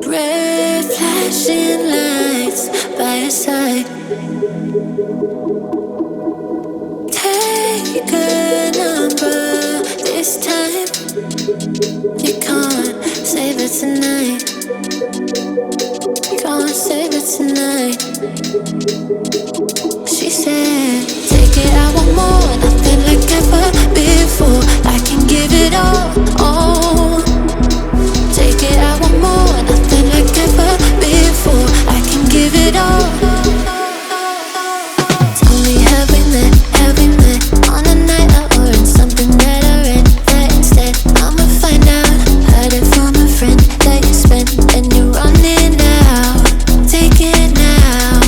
Red flashing lights by your side. Take a number this time. You can't save it tonight. Can't save it tonight. She said, take it, I want more. Nothing like ever before. I can give it all. Take it, I want more. Nothing like ever before. I can give it all. Tell me, have we met? Have we met on a night out or in something that I read? That instead, I'ma find out. Heard it from a friend that you spent and you're running out. Take it now.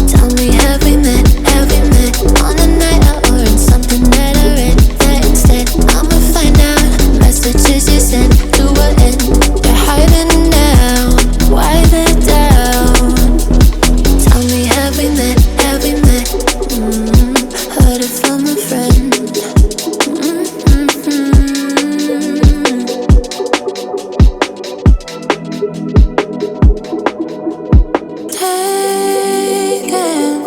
Tell me, have we met? Have we met on a night out or in something that I read? That instead, I'ma find out. Messages you sent to an end. You're hiding now. Why the doubt? Tell me, have we met? Have we met? Heard it from a friend. Taking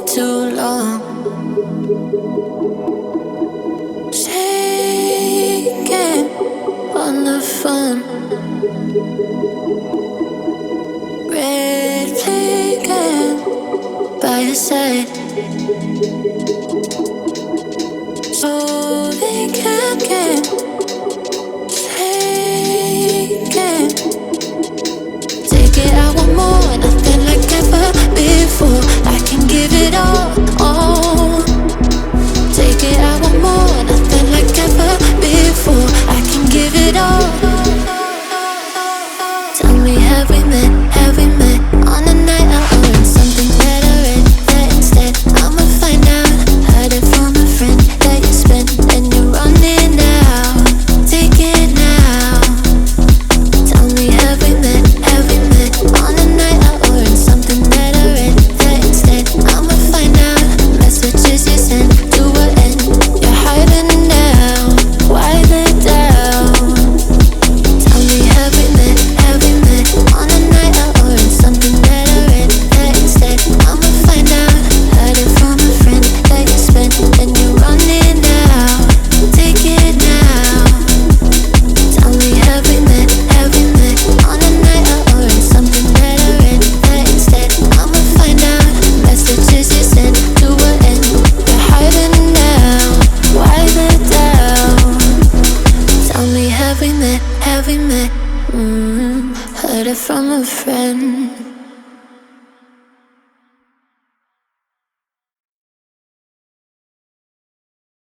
too long. Shaking on the phone. Red flagging by your side. So they can't get taken. Take it, I want more. Nothing like ever before. I can give it all. Take it, I want more. Nothing like ever before. I can give it all. Tell me, have we met? Have we met on a night out or in something that I read? That instead, I'ma find out. Heard it from a friend that you spent and you're running out. Take it now. Tell me, have we met? Have we met on a night out or in something that I read? That instead, I'ma find out. Messages you sent to an end. You're hiding now. Why the doubt? Tell me, have we met? Have we met on a night out or in something that I read? That instead, I'ma find out. Heard it from a friend that you spent and you're running out. Take it now. Tell me, have we met? Have we met on a night out or in something that I read? That instead, I'ma find out. Messages you sent to an end. You're hiding now. Why the doubt? Tell me, have we met? Have we met? Heard it from a friend.